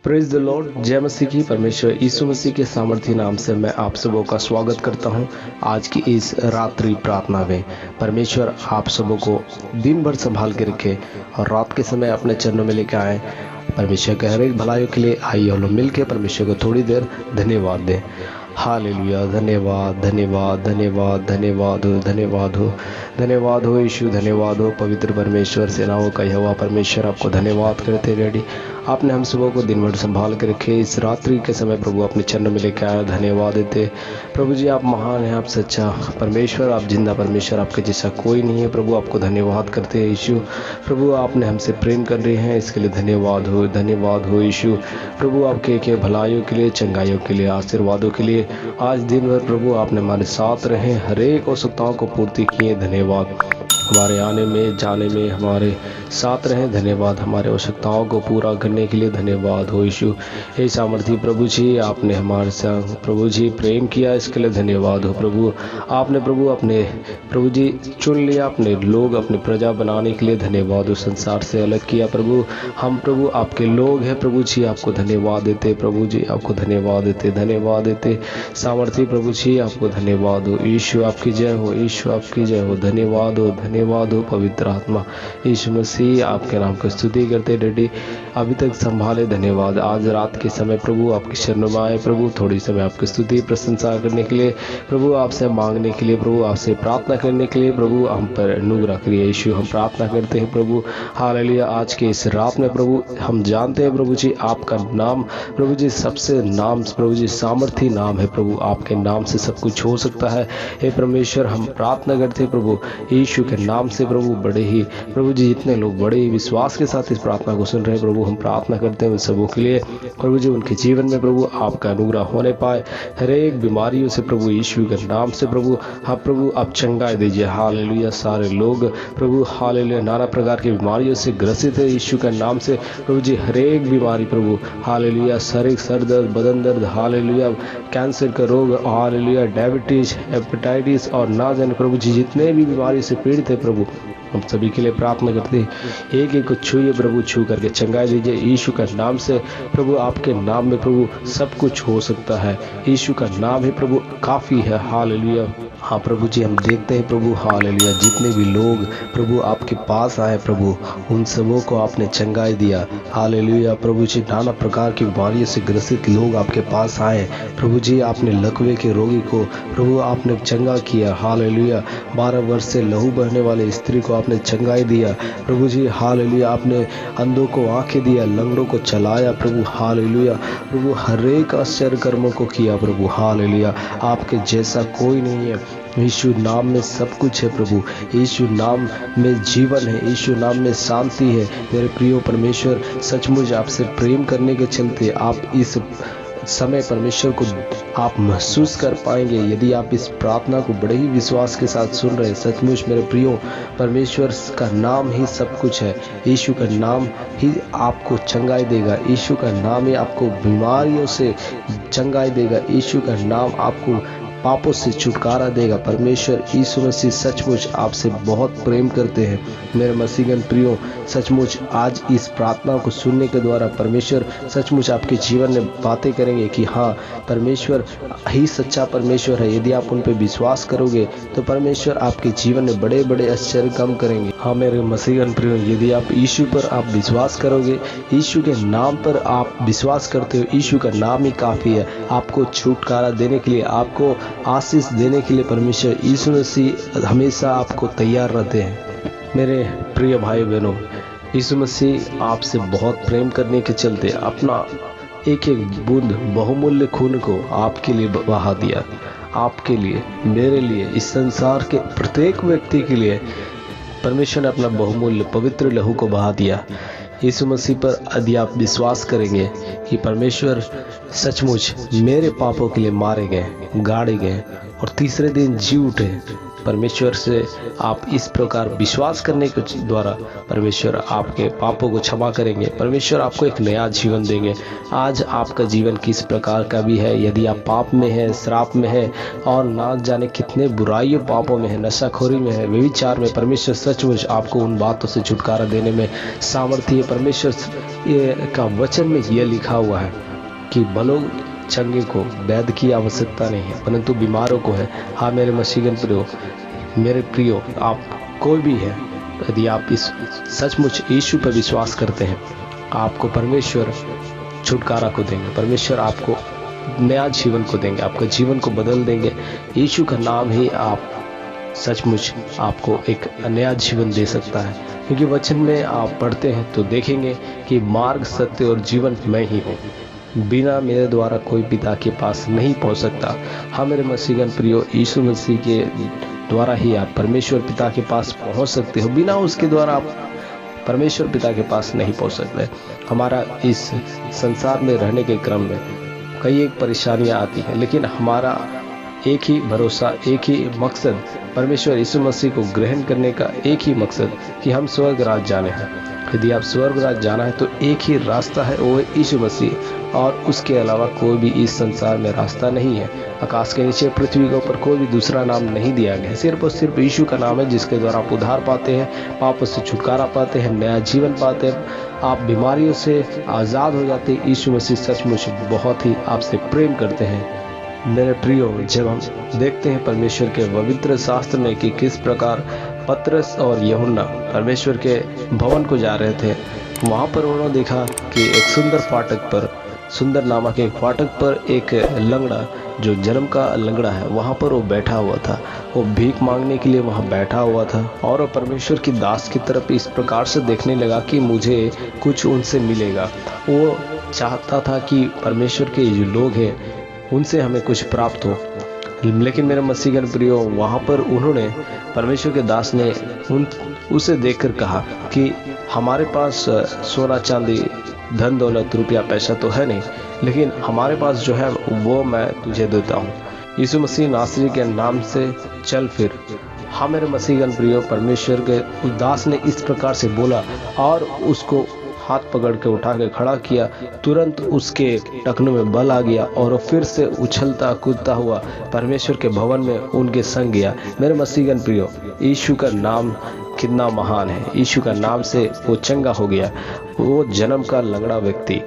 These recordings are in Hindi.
Praise the Lord. जय मसीह की। परमेश्वर यीशु मसीह के सामर्थी नाम से मैं आप सबों का स्वागत करता हूं आज की इस रात्रि प्रार्थना में। परमेश्वर आप सबों को दिन भर संभाल के रखे और रात के समय अपने चरणों में लेकर आए। परमेश्वर के हर एक भलाइयों के लिए आइए हम लोग मिलकर परमेश्वर को थोड़ी देर धन्यवाद दें। हालेलुया। धन्यवाद धन्यवाद धन्यवाद धन्यवाद हो धन्यवाद हो धन्यवाद हो यीशु, धन्यवाद हो पवित्र परमेश्वर। सेनाओं का यहोवा परमेश्वर आपको धन्यवाद करते रेडी। आपने हम सबों को दिन भर संभाल के रखे। इस रात्रि के समय प्रभु अपने चरणों में लेकर आए, धन्यवाद देते। प्रभु जी आप महान हैं, आप सच्चा परमेश्वर, आप जिंदा परमेश्वर, आपके जैसा कोई नहीं है। प्रभु आपको धन्यवाद करते हैं यीशु। प्रभु आपने हमसे प्रेम कर रहे हैं, इसके लिए धन्यवाद हो यीशु। प्रभु आपके के भलाइयों के लिए, चंगाइयों के लिए, आशीर्वादों के लिए आज दिन भर प्रभु आपने हमारे साथ रहे, हर एक आवश्यकताओं को पूर्ति किए। धन्यवाद हमारे आने में जाने में हमारे साथ रहें। धन्यवाद हमारे आवश्यकताओं को पूरा करने के लिए। धन्यवाद हो यीशु। हे सामर्थी प्रभु जी आपने हमारे साथ प्रभु जी प्रेम किया, इसके लिए धन्यवाद हो प्रभु। आपने प्रभु अपने प्रभु जी चुन लिया, अपने लोग अपने प्रजा बनाने के लिए। धन्यवाद हो। संसार से अलग किया प्रभु। हम प्रभु आपके लोग हैं प्रभु जी, आपको धन्यवाद देते प्रभु जी, आपको धन्यवाद देते सामर्थी प्रभु जी आपको धन्यवाद हो यीशु। आपकी जय हो यीशु, आपकी जय हो। धन्यवाद हो पवित्र आत्मा यीशु मसीह, आपके नाम की स्तुति करते डैडी अभी तक संभाले। धन्यवाद आज रात के समय प्रभु आपके शरणों में आए प्रभु, थोड़ी समय आपकी स्तुति प्रशंसा करने के लिए प्रभु, आपसे मांगने के लिए प्रभु, आपसे प्रार्थना करने के लिए प्रभु, हम पर अनुग्रह करिए यीशु। हम प्रार्थना करते हैं प्रभु हालेलुया। आज के इस रात में प्रभु हम जानते हैं प्रभु जी आपका नाम प्रभु जी सबसे नाम प्रभु जी सामर्थी नाम है प्रभु। आपके नाम से सब कुछ हो सकता है। हे परमेश्वर हम प्रार्थना करते हैं प्रभु यीशु के नाम से प्रभु। बड़े ही प्रभु जी जितने लोग बड़े ही विश्वास के साथ इस प्रार्थना को सुन रहे हैं प्रभु, हम प्रार्थना करते हैं उन सबों के लिए प्रभु जी, उनके जीवन में प्रभु आपका अनुग्रह होने पाए। हर एक बीमारियों से प्रभु यीशु के नाम से प्रभु हाँ प्रभु आप चंगाई दीजिए। हालेलुया। सारे लोग प्रभु हालेलुया नाना प्रकार की बीमारियों से ग्रसित है यीशु के नाम से प्रभु जी। हर एक बीमारी प्रभु हालेलुया, सर दर्द, बदन दर्द, हालेलुया, कैंसर का रोग, हालेलुया, डायबिटीज, हेपेटाइटिस और ना जाने प्रभु जी जितने भी बीमारी से पीड़ित है प्रभु, हम सभी के लिए प्रार्थना करते हैं। एक एक को छूइए प्रभु, छू करके चंगाई दीजिए यीशु का नाम से प्रभु। आपके नाम में प्रभु सब कुछ हो सकता है। यीशु का नाम है प्रभु काफ़ी है। हालेलुया। हाँ प्रभु जी हम देखते हैं प्रभु हालेलुया जितने भी लोग प्रभु आपके पास आए प्रभु, उन सबों को आपने चंगाई दिया। हालेलुया प्रभु जी नाना प्रकार की बीमारियों से ग्रसित लोग आपके पास आए प्रभु जी, आपने लकवे के रोगी को प्रभु आपने चंगा किया। हालेलुया 12 वर्ष से लहू बहने वाले स्त्री को आपने चंगाई दिया प्रभु जी। हालेलुया आपने अंधों को आंखें दिया, लंगड़ों को चलाया प्रभु। हालेलुया प्रभु हर एक आश्चर्य कर्मों को किया प्रभु। हालेलुया आपके जैसा कोई नहीं है। यीशु नाम में सब कुछ है प्रभु, यीशु नाम में जीवन है, यीशु नाम में शांति है। मेरे प्रियो परमेश्वर सचमुच आपसे प्रेम करने के चलते आप इस समय परमेश्वर को आप महसूस कर पाएंगे यदि आप इस प्रार्थना को बड़े ही विश्वास के साथ सुन रहे हैं। सचमुच मेरे प्रियो परमेश्वर का नाम ही सब कुछ है। यीशु का नाम ही आपको चंगाई देगा, यीशु का नाम ही आपको बीमारियों से चंगाई देगा, यीशु का नाम आपको पापों से छुटकारा देगा। परमेश्वर यीशु मसीह सचमुच आपसे बहुत प्रेम करते हैं मेरे मसीहगण प्रियो। सचमुच आज इस प्रार्थना को सुनने के द्वारा परमेश्वर सचमुच आपके जीवन में बातें करेंगे कि हाँ परमेश्वर ही सच्चा परमेश्वर है। यदि आप उन पर विश्वास करोगे तो परमेश्वर आपके जीवन में बड़े बड़े आश्चर्य काम करेंगे। हाँ मेरे मसीहगण प्रियो, यदि आप यीशु पर आप विश्वास करोगे, यीशु के नाम पर आप विश्वास करते हो, यीशु का नाम ही काफ़ी है आपको छुटकारा देने के लिए, आपको आशीष देने के लिए। परमेश्वर यीशु मसीह हमेशा आपको तैयार रहते हैं। मेरे प्रिय भाई बहनों, यीशु मसीह आपसे बहुत प्रेम करने के चलते अपना एक एक बूंद बहुमूल्य खून को आपके लिए बहा दिया। आपके लिए, मेरे लिए, इस संसार के प्रत्येक व्यक्ति के लिए परमेश्वर ने अपना बहुमूल्य पवित्र लहू को बहा दिया। यीशु मसीह पर यदि आप विश्वास करेंगे कि परमेश्वर सचमुच मेरे पापों के लिए मारे गए, गाड़े गए और तीसरे दिन जी उठे, परमेश्वर से आप इस प्रकार विश्वास करने के द्वारा परमेश्वर आपके पापों को क्षमा करेंगे। परमेश्वर आपको एक नया जीवन देंगे। आज आपका जीवन किस प्रकार का भी है, यदि आप पाप में है, श्राप में है और ना जाने कितने बुराइयों पापों में है, नशाखोरी में है, व्यभिचार में, परमेश्वर सचमुच आपको उन बातों से छुटकारा देने में सामर्थ्य है। परमेश्वर का वचन में यह लिखा हुआ है कि भलो चंगे को वैद्य की आवश्यकता नहीं है परंतु बीमारों को है। हाँ मेरे मसीहगण मेरे प्रियो, आप कोई भी है, यदि आप इस सचमुच यीशु पर विश्वास करते हैं, आपको परमेश्वर छुटकारा को देंगे, परमेश्वर आपको नया जीवन को देंगे, आपका जीवन को बदल देंगे। यीशु का नाम ही आप सचमुच आपको एक नया जीवन दे सकता है, क्योंकि वचन में आप पढ़ते हैं तो देखेंगे कि मार्ग, सत्य और जीवन मैं ही हूँ, बिना मेरे द्वारा कोई पिता के पास नहीं पहुँच सकता। हाँ मेरे मसीहगण प्रियो, यीशु मसीह के द्वारा ही आप परमेश्वर पिता के पास पहुँच सकते हो, बिना उसके द्वारा आप परमेश्वर पिता के पास नहीं पहुँच सकते। हमारा इस संसार में रहने के क्रम में कई एक परेशानियाँ आती हैं, लेकिन हमारा एक ही भरोसा, एक ही मकसद, परमेश्वर यीशु मसीह को ग्रहण करने का एक ही मकसद कि हम स्वर्ग राज जाने हैं। यदि आप स्वर्ग राज जाना है तो एक ही रास्ता है, वो है यीशु मसीह, और उसके अलावा कोई भी इस संसार में रास्ता नहीं है। आकाश के नीचे, पृथ्वी के ऊपर कोई भी दूसरा नाम नहीं दिया गया, सिर्फ और सिर्फ यीशु का नाम है, जिसके द्वारा आप उद्धार पाते हैं, पापों से छुटकारा पाते हैं, नया जीवन पाते हैं, आप बीमारियों से आज़ाद हो जाते हैं। यीशु मसीह सचमुच बहुत ही आपसे प्रेम करते हैं। मेरे प्रियो, जब हम देखते हैं परमेश्वर के पवित्र शास्त्र में कि किस प्रकार पतरस और यूहन्ना परमेश्वर के भवन को जा रहे थे, वहाँ पर उन्होंने देखा कि एक सुंदर फाटक पर, सुंदर नामक एक फाटक पर एक लंगड़ा, जो जन्म का लंगड़ा है, वहाँ पर वो बैठा हुआ था। वो भीख मांगने के लिए वहाँ बैठा हुआ था और वो परमेश्वर की दास की तरफ इस प्रकार से देखने लगा कि मुझे कुछ उनसे मिलेगा। वो चाहता था कि परमेश्वर के जो लोग हैं उनसे हमें कुछ प्राप्त हो। लेकिन मेरे मसीहगण प्रियो, वहाँ पर उन्होंने, परमेश्वर के दास ने उसे देखकर कहा कि हमारे पास सोना चांदी, धन दौलत, रुपया पैसा तो है नहीं, लेकिन हमारे पास जो है वो मैं तुझे देता हूँ। यीशु मसीह नासरी के नाम से चल फिर। हाँ मेरे मसीहगण प्रियो, परमेश्वर के उस दास ने इस प्रकार से बोला और उसको हाथ पकड़ के उठा के खड़ा किया। तुरंत उसके टखनों में बल आ गया और वो फिर से उछलता कूदता हुआ परमेश्वर के भवन में उनके संग गया। मेरे मसीहगण प्रियो, यीशु का नाम कितना महान है। यीशु का नाम से वो चंगा हो गया। वो जन्म का लंगड़ा व्यक्ति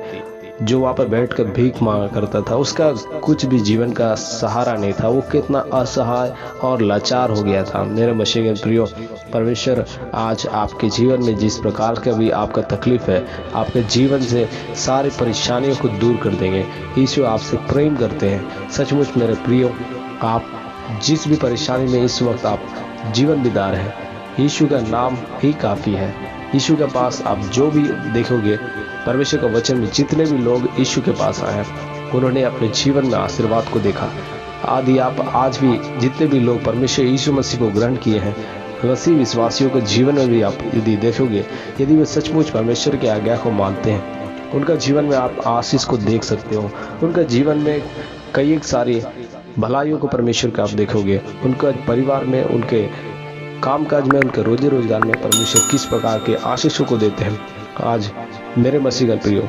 जो वहाँ पर बैठ कर भीख मांगा करता था, उसका कुछ भी जीवन का सहारा नहीं था, वो कितना असहाय और लाचार हो गया था। मेरे मसीहगण प्रियो, परमेश्वर आज आपके जीवन में जिस प्रकार का भी आपका तकलीफ है, आपके जीवन से सारी परेशानियों को दूर कर देंगे। यीशु आपसे प्रेम करते हैं। सचमुच मेरे प्रियो, आप जिस भी परेशानी में इस वक्त आप जीवन बिता रहे हैं, यीशु का नाम ही काफ़ी है। यीशु के पास आप जो भी देखोगे, परमेश्वर का वचन में जितने भी लोग यीशु के पास आए हैं, उन्होंने अपने जीवन में आशीर्वाद को देखा। आदि आप आज भी जितने भी लोग परमेश्वर यीशु मसीह को ग्रहण किए हैं, मसीह विश्वासियों के जीवन में भी आप यदि देखोगे, यदि वे सचमुच परमेश्वर की आज्ञा को मानते हैं, उनका जीवन में आप आशीष को देख सकते हो। उनका जीवन में कई एक सारी भलाइयों को परमेश्वर का आप देखोगे। उनका परिवार में, उनके कामकाज में, उनके रोजी रोजगार में परमेश्वर किस प्रकार के आशीषों को देते हैं। आज मेरे मसीहगण प्रियो,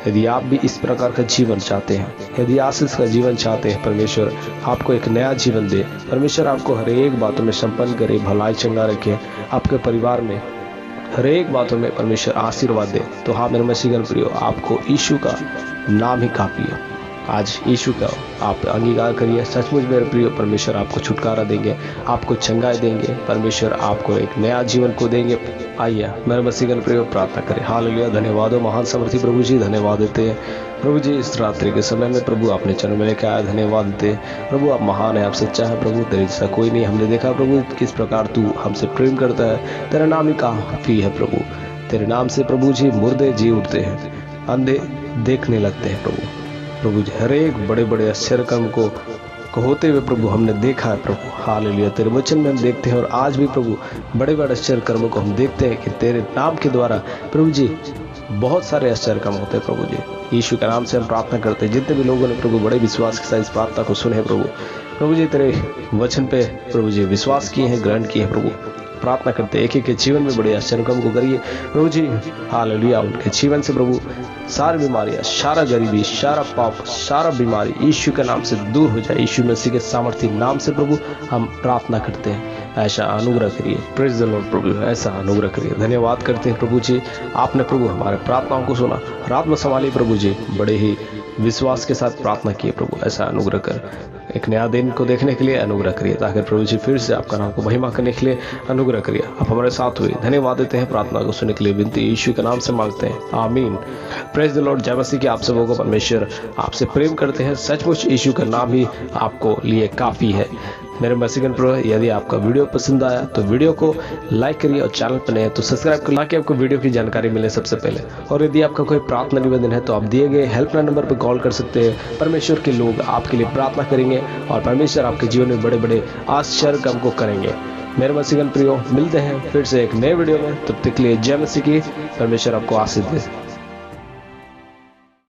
यदि आप भी इस प्रकार का जीवन चाहते हैं, यदि आशीष का जीवन चाहते हैं, परमेश्वर आपको एक नया जीवन दे, परमेश्वर आपको हर एक बातों में संपन्न करे, भलाई चंगा रखे, आपके परिवार में हर एक बातों में परमेश्वर आशीर्वाद दे, तो हाँ मेरे मसीहगण प्रियो, आपको यीशु का नाम ही काफ़ी है। आज यीशु का आप अंगीकार करिए। सचमुच मेरे प्रियो, परमेश्वर आपको छुटकारा देंगे, आपको चंगाई देंगे, परमेश्वर आपको एक नया जीवन को देंगे। आइए मेरे मसीहगण प्रियो, प्रार्थना करें। हालेलुया। धन्यवाद हो महान समर्थी प्रभु जी, धन्यवाद देते हैं प्रभु जी। इस रात्रि के समय में प्रभु आपने चरण में लेकर आया, धन्यवाद देते हैं प्रभु। आप महान है, आप सच्चा है प्रभु, तेरे जैसा कोई नहीं। हमने देखा प्रभु किस प्रकार तू हमसे प्रेम करता है। तेरा नाम ही काफी है प्रभु। तेरे नाम से प्रभु जी मुर्दे जी उठते हैं, अंधे देखने लगते हैं प्रभु। प्रभु जी हर एक बड़े बड़े आश्चर्य कर्म को होते हुए प्रभु हमने देखा है प्रभु। हालेलुया। तेरे वचन में हम देखते हैं और आज भी प्रभु बड़े बड़े आश्चर्य कर्मों को हम देखते हैं कि तेरे नाम के द्वारा प्रभु जी बहुत सारे आश्चर्य कर्म होते हैं प्रभु जी। यीशु के नाम से हम प्रार्थना करते हैं। जितने भी लोगों ने प्रभु बड़े विश्वास के साथ इस प्रार्थना को सुने प्रभु जी, तेरे वचन पे प्रभु जी विश्वास किए हैं, ग्रहण किए हैं प्रभु। प्रार्थना करते हैं एक एक के जीवन में बड़े आश्चर्य कर्म को करिए प्रभु जी। हालेलुया। उनके जीवन से प्रभु सारी बीमारियां, सारा गरीबी, सारा पाप, सारा बीमारी यीशु के नाम से दूर हो जाए। यीशु मसीह के सामर्थी नाम से प्रभु हम प्रार्थना करते हैं। ऐसा अनुग्रह करिए। प्रेज द लॉर्ड प्रभु, ऐसा अनुग्रह करिए। धन्यवाद करते हैं प्रभु जी, आपने प्रभु हमारे प्रार्थनाओं को सुना, रात में संभाली प्रभु जी, बड़े ही विश्वास के साथ प्रार्थना किए प्रभु, ऐसा अनुग्रह कर। एक नया दिन को देखने के लिए अनुग्रह करिए, ताकि प्रभु जी फिर से आपका नाम को महिमा करने के लिए अनुग्रह करिए। आप हमारे साथ हुए, धन्यवाद देते हैं। प्रार्थना को सुनने के लिए विनती यीशु के नाम से मांगते हैं, आमीन। Praise the Lord. जय मसीह की। आप सबों को परमेश्वर आपसे प्रेम करते हैं। सचमुच यीशु का नाम ही आपको लिए काफ़ी है। मेरे मसीहन प्रो, यदि आपका वीडियो पसंद आया तो वीडियो को लाइक करिए और चैनल पर नए हैं तो सब्सक्राइब करिए, ताकि आपको वीडियो की जानकारी मिले सबसे पहले। और यदि आपका कोई प्रार्थना निवेदन है तो आप दिए गए हेल्पलाइन नंबर पर कॉल कर सकते हैं। परमेश्वर के लोग आपके लिए प्रार्थना करेंगे और परमेश्वर आपके जीवन में बड़े बड़े आश्चर्य काम को करेंगे। मेरे मसीहन प्रियो, मिलते हैं फिर से एक नए वीडियो में। तब तक के लिए जय मसीह की। परमेश्वर आपको आशीष दे।